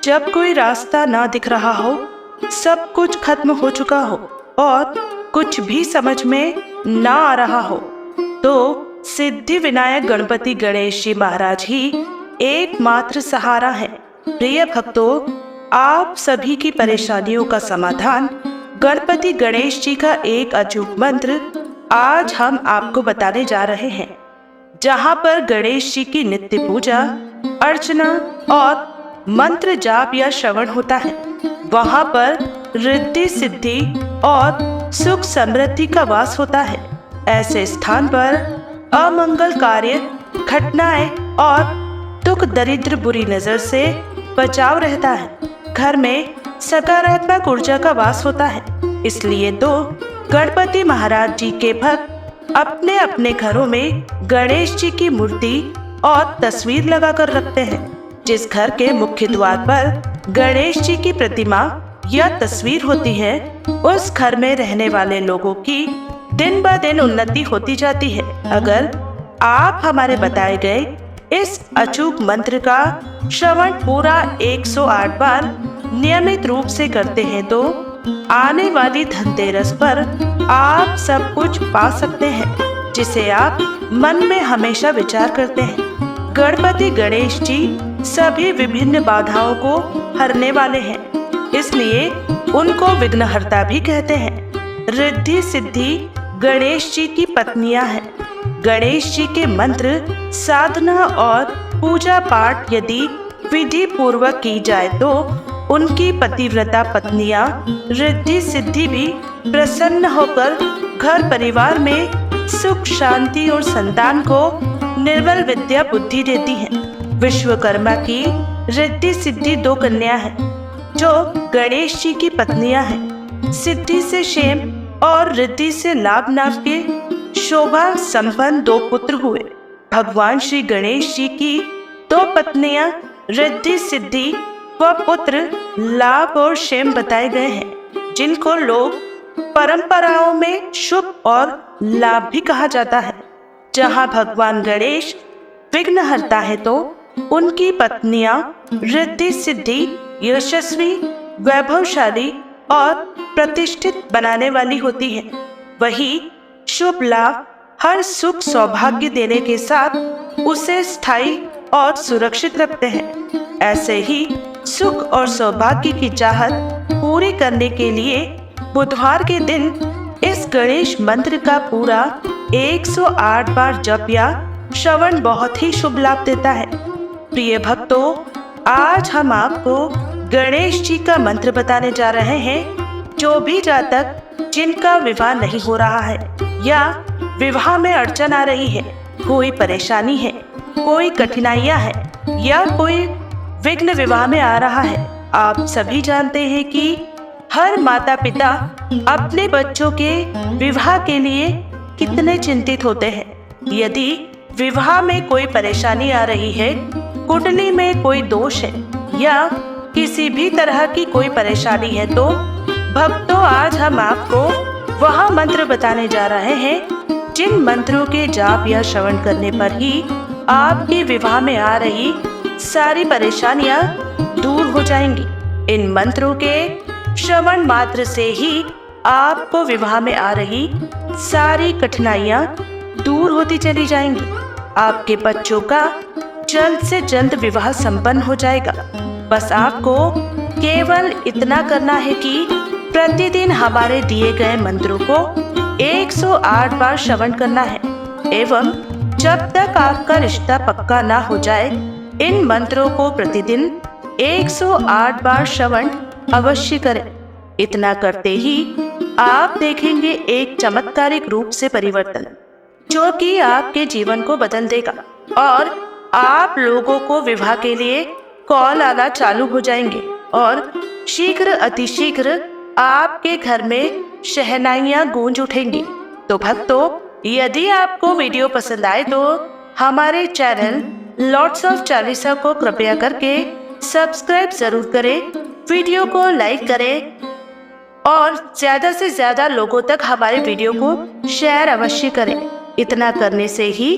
जब कोई रास्ता ना दिख रहा हो, सब कुछ खत्म हो चुका हो और कुछ भी समझ में ना आ रहा हो, तो सिद्धि विनायक गणपति गणेश जी महाराज ही एकमात्र सहारा है। प्रिय भक्तों, आप सभी की परेशानियों का समाधान गणपति गणेश जी का एक अचूक मंत्र आज हम आपको बताने जा रहे हैं। जहाँ पर गणेश जी की नित्य पूजा अर्चना और मंत्र जाप या श्रवण होता है, वहाँ पर रिद्धि सिद्धि और सुख समृद्धि का वास होता है। ऐसे स्थान पर अमंगल कार्य, घटनाएं और दुख दरिद्र बुरी नजर से बचाव रहता है। घर में सकारात्मक ऊर्जा का वास होता है। इसलिए तो गणपति महाराज जी के भक्त अपने अपने घरों में गणेश जी की मूर्ति और तस्वीर लगाकर रखते हैं। जिस घर के मुख्य द्वार पर गणेश जी की प्रतिमा या तस्वीर होती है, उस घर में रहने वाले लोगों की दिन ब दिन उन्नति होती जाती है। अगर आप हमारे बताए गए इस अचूक मंत्र का श्रवण पूरा 108 बार नियमित रूप से करते हैं, तो आने वाली धनतेरस पर आप सब कुछ पा सकते हैं, जिसे आप मन में हमेशा विचार करते हैं। गणपति गणेश जी सभी विभिन्न बाधाओं को हरने वाले हैं, इसलिए उनको विघ्नहर्ता भी कहते हैं। रिद्धि सिद्धि गणेश जी की पत्नियां हैं। गणेश जी के मंत्र, साधना और पूजा पाठ यदि विधि पूर्वक की जाए तो उनकी पतिव्रता पत्नियां रिद्धि सिद्धि भी प्रसन्न होकर घर परिवार में सुख शांति और संतान को निर्मल विद्या बुद्धि देती हैं। विश्वकर्मा की रिद्धि सिद्धि 2 कन्या हैं, जो गणेश जी की पत्नियां हैं। सिद्धि से क्षेम और रिद्धि से लाभ नाम के शोभा संपन्न 2 पुत्र हुए। भगवान श्री गणेश जी की 2 पत्नियां रिद्धि सिद्धि व पुत्र लाभ और क्षेम बताए गए हैं, जिनको लोग परंपराओं में शुभ और लाभ भी कहा जाता है। जहाँ भगवान गणेश विघ्नहर्ता है, तो उनकी पत्नियां रिद्धि सिद्धि यशस्वी, वैभवशाली और प्रतिष्ठित बनाने वाली होती हैं। वही शुभ लाभ हर सुख सौभाग्य देने के साथ उसे स्थायी और सुरक्षित रखते हैं। ऐसे ही सुख और सौभाग्य की चाहत पूरी करने के लिए बुधवार के दिन इस गणेश मंत्र का पूरा 108 बार जप या श्रवण बहुत ही शुभ लाभ देता है। प्रिय भक्तों, आज हम आपको गणेश जी का मंत्र बताने जा रहे हैं। जो भी जातक जिनका विवाह नहीं हो रहा है या विवाह में अड़चन आ रही है, कोई परेशानी है, कोई कठिनाइयां है या कोई विघ्न विवाह में आ रहा है, आप सभी जानते हैं कि हर माता पिता अपने बच्चों के विवाह के लिए कितने चिंतित होते हैं। यदि विवाह में कोई परेशानी आ रही है, कुंडली में कोई दोष है या किसी भी तरह की कोई परेशानी है, तो भक्तों, आज हम आपको वह मंत्र बताने जा रहे हैं जिन मंत्रों के जाप या श्रवण करने पर ही आपके विवाह में आ रही सारी परेशानियां दूर हो जाएंगी। इन मंत्रों के श्रवण मात्र से ही आपको विवाह में आ रही सारी कठिनाइयां दूर होती चली जाएंगी। आपके बच्चों का जल्द से जल्द विवाह संपन्न हो जाएगा। बस आपको केवल इतना करना है कि प्रतिदिन हमारे दिए गए मंत्रों को 108 बार श्रवण करना है एवं जब तक आपका रिश्ता पक्का ना हो जाए, इन मंत्रों को प्रतिदिन 108 बार श्रवण अवश्य करें। इतना करते ही आप देखेंगे एक चमत्कारिक रूप से परिवर्तन, जो कि आपके जीवन को बदल देगा और आप लोगों को विवाह के लिए कॉल आना चालू हो जाएंगे और शीघ्र अतिशीघ्र आपके घर में शहनाइयां गूंज उठेंगी। तो भक्तों, यदि आपको वीडियो पसंद आए तो हमारे चैनल लॉर्ड्स ऑफ चालीसा को कृपया करके सब्सक्राइब जरूर करें, वीडियो को लाइक करें और ज्यादा से ज्यादा लोगों तक हमारे वीडियो को शेयर अवश्य करें। इतना करने से ही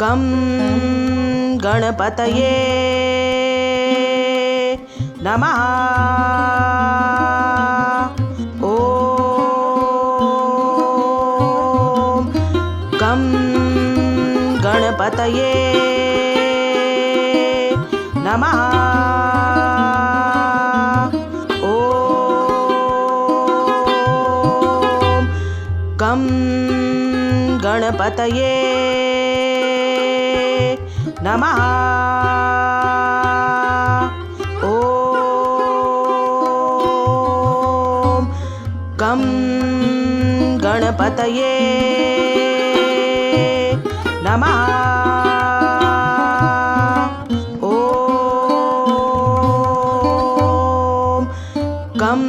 गं गणपतये नमः। ॐ गं गणपतये नमः। गं गणपतये नमः। ॐ गं गणपतये नमः। ॐ गं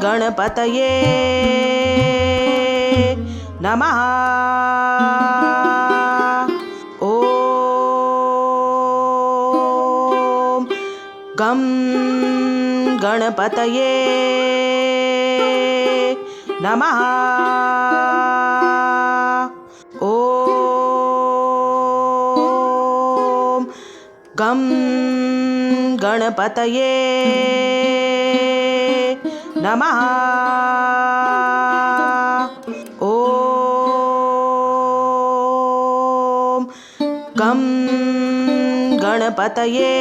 गणपतये नमः। ॐ गं गणपतये नमः। ॐ गं गणपतये नमः। गं गणपतये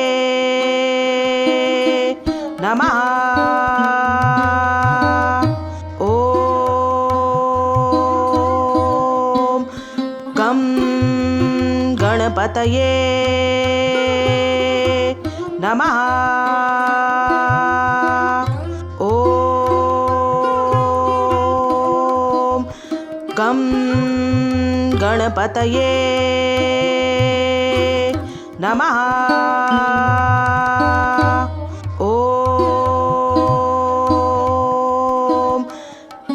नमः। ॐ गं गणपतये नमः। ॐ गं गणपतये नमः। ॐ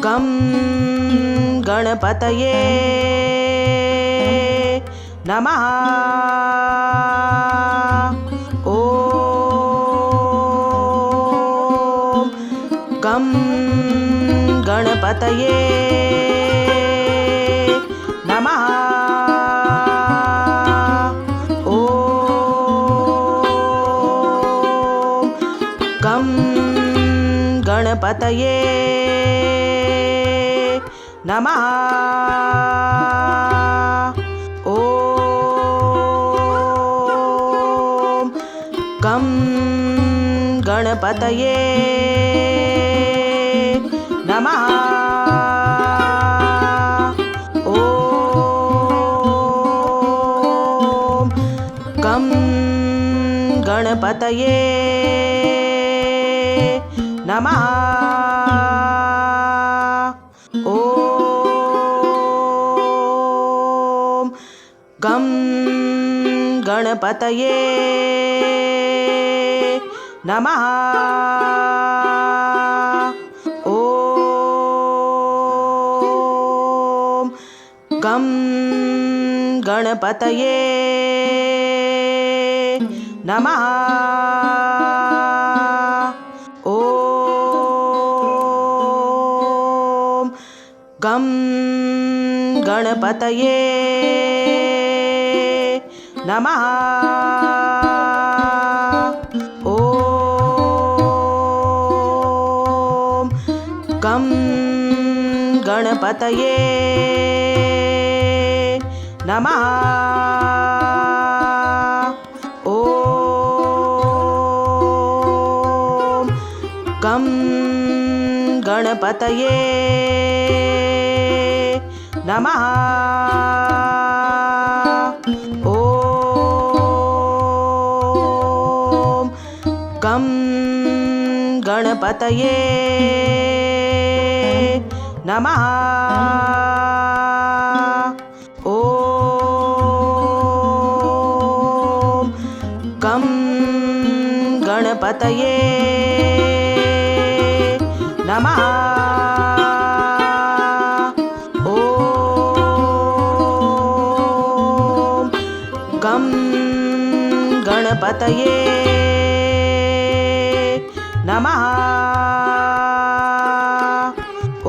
गं गणपतये नमः। ॐ गं गणपतये नमः। गं गणपतये नमः। ॐ गं गणपतये नमः। ॐ गं गणपतये नमः। ॐ गं गणपतये नमः। ॐ गं गणपतये नमः। गं गणपतये नमः। ॐ गं गणपतये नमः। ॐ गं गणपतये नमः। ॐ गं गणपतये नमः। ॐ गं गणपतये नमः। गं गणपतये नमः। ॐ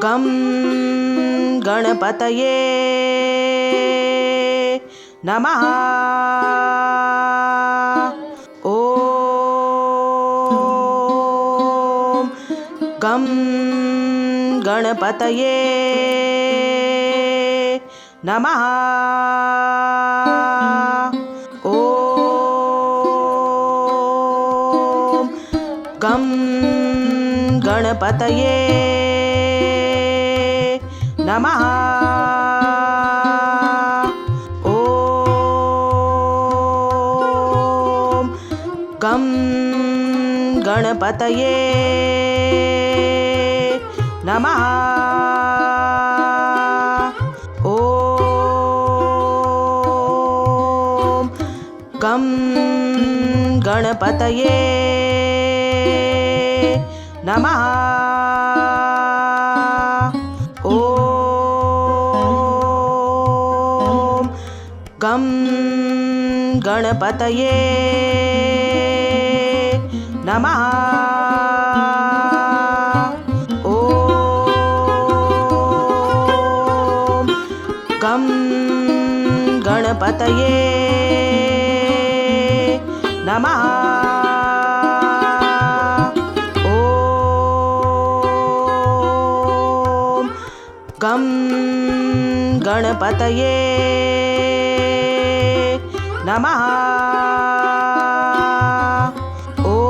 गं गणपतये नमः। ॐ गं गणपतये नमः। ॐ गं गणपतये नमः। ॐ गं गणपतये नमः। ॐ गं गणपतये नमः। ॐ गं गणपतये नमः। ॐ गं गणपतये नमः। गं गणपतये नमः। ॐ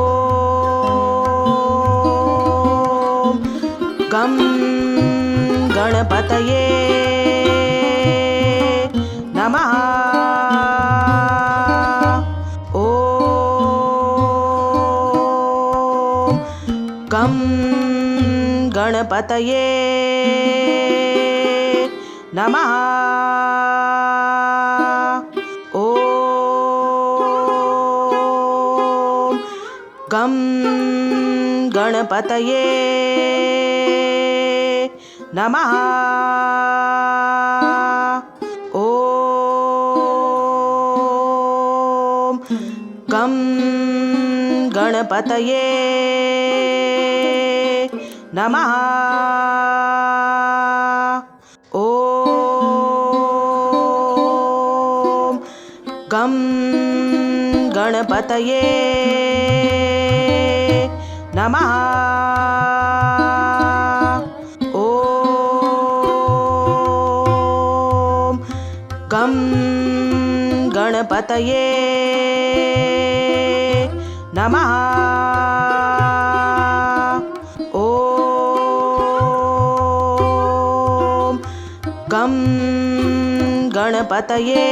गं गणपतये नमः। ॐ गं गणपतये नमः। ॐ गं गणपतये नमः। ॐ गं गणपतये नमः। ॐ गं गणपतये नमः। ॐ गं गणपतये नमः। ॐ गं गणपतये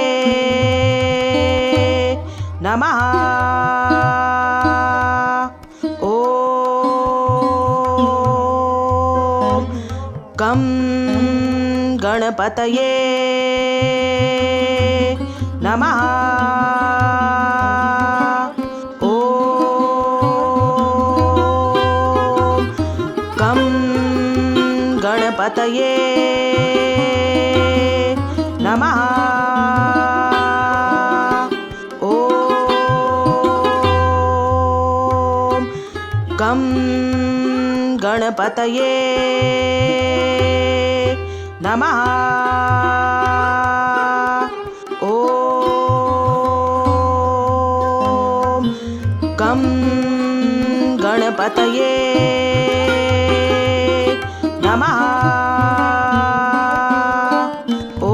नमः। ॐ गं गणपतये नमः। ॐ गं गणपतये नमः। ॐ गं गणपतये नमः। ॐ गं गणपतये नमः। ॐ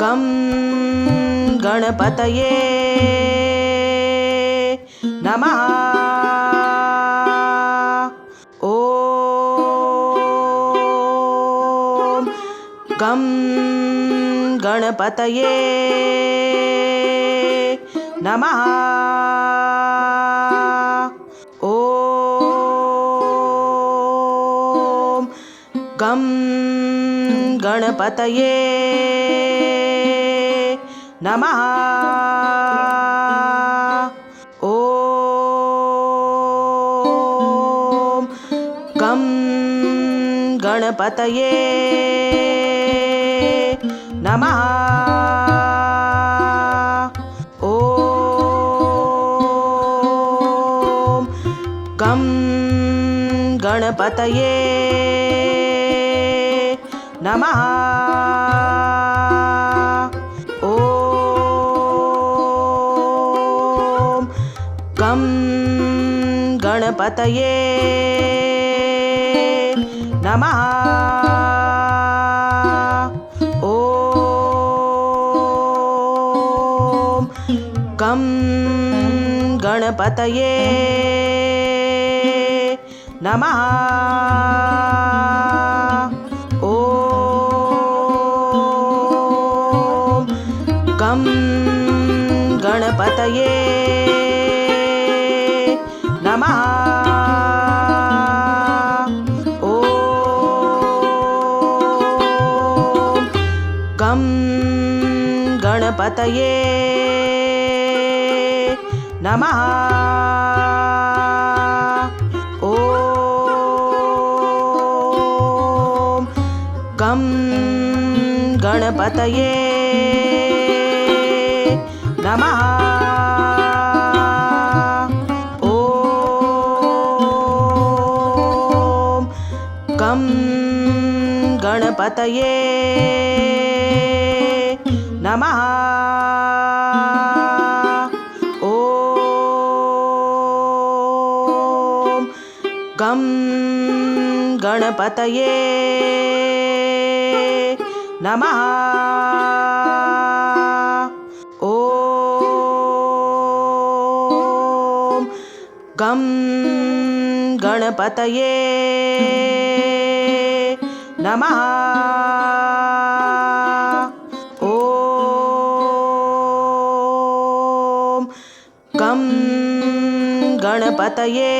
गं गणपतये नमः। ॐ गं गणपतये नमः। ॐ गं गणपतये नमः। ॐ गं गणपतये नमः। ॐ गं गणपतये नमः। ॐ गं गणपतये नमः। ॐ गं गणपतये नमः। ॐ गं गणपतये नमः। गं गणपतये नमः। ॐ गं गणपतये नमः। ॐ गं गणपतये नमः। ॐ गं गणपतये नमः। ॐ गं गणपतये नमः। गं गणपतये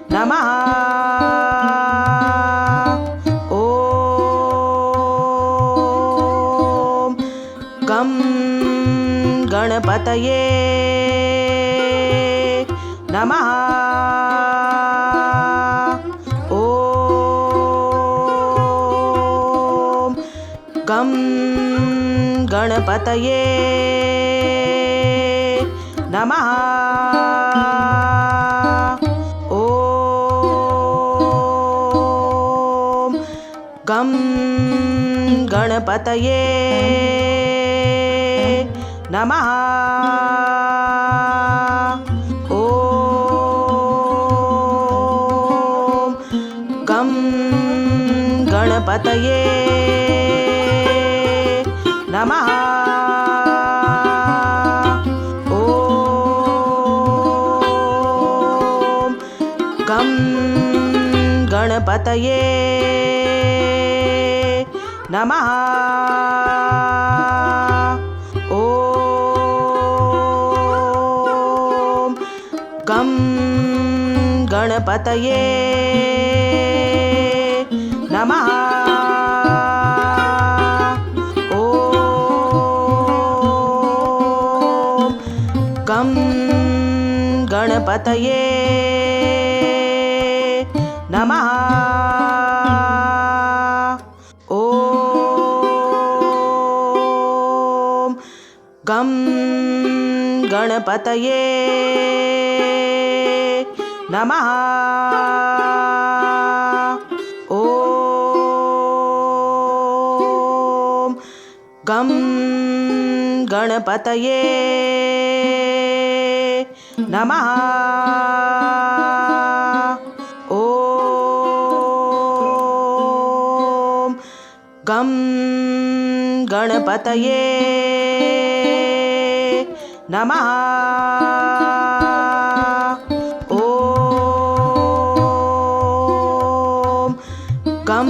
नमः। ॐ गं गणपतये नमः। ॐ गं गणपतये नमः। ॐ गं गणपतये नमः। ॐ गं गणपतये नमः। गं गणपतये नमः। ॐ गं गणपतये नमः। ॐ गं गणपतये नमः। ॐ गं गणपतये नमः। ॐ गं गणपतये नमः। ॐ गं गणपतये नमः। ॐ गं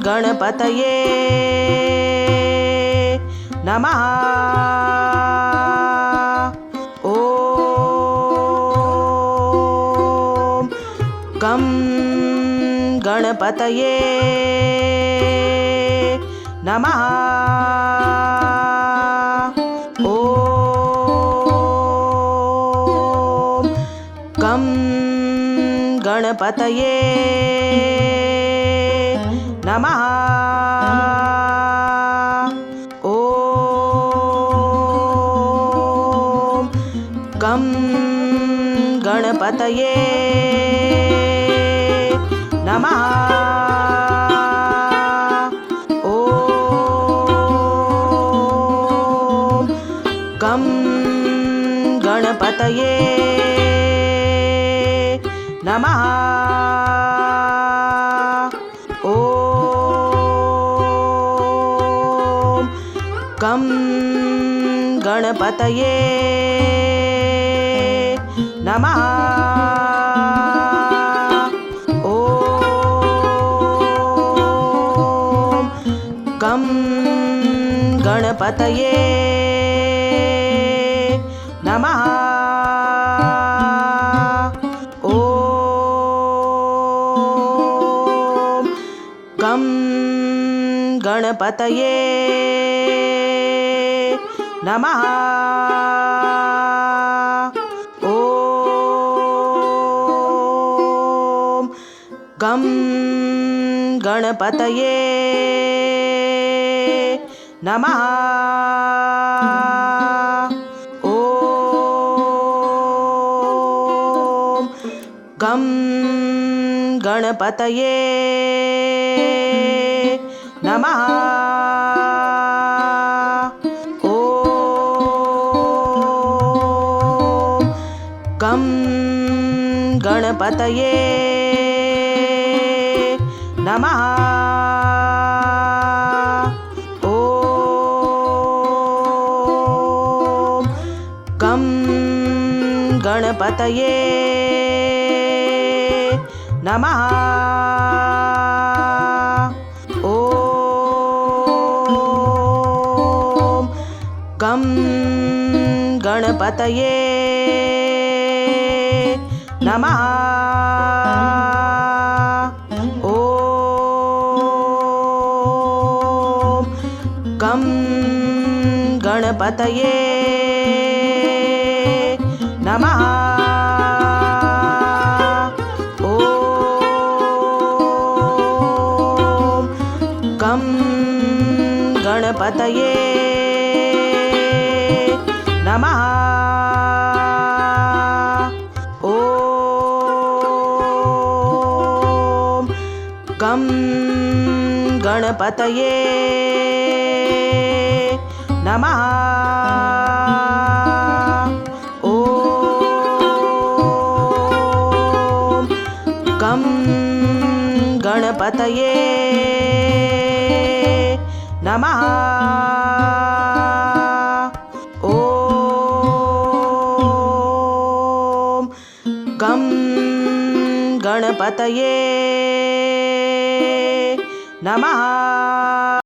गणपतये नमः। ॐ गं गणपतये नमः। ॐ गं गणपतये नमः। ॐ गं गणपतये नमः। ॐ गं गणपतये नमः। ॐ गं गणपतये नमः। ॐ गं गणपतये नमः। ॐ गं गणपतये नमः। ॐ गं गणपतये नमः। ॐ गं गणपतये नमः। ॐ गं गणपतये नमः। ॐ गं गणपतये नमः। ॐ गं गणपतये नमः। ॐ गं गणपतये नमः। ॐ गं गणपतये नमः। ॐ गं गणपतये नमः। ॐ गं गणपतये नमः। ॐ गं गणपतये नमः।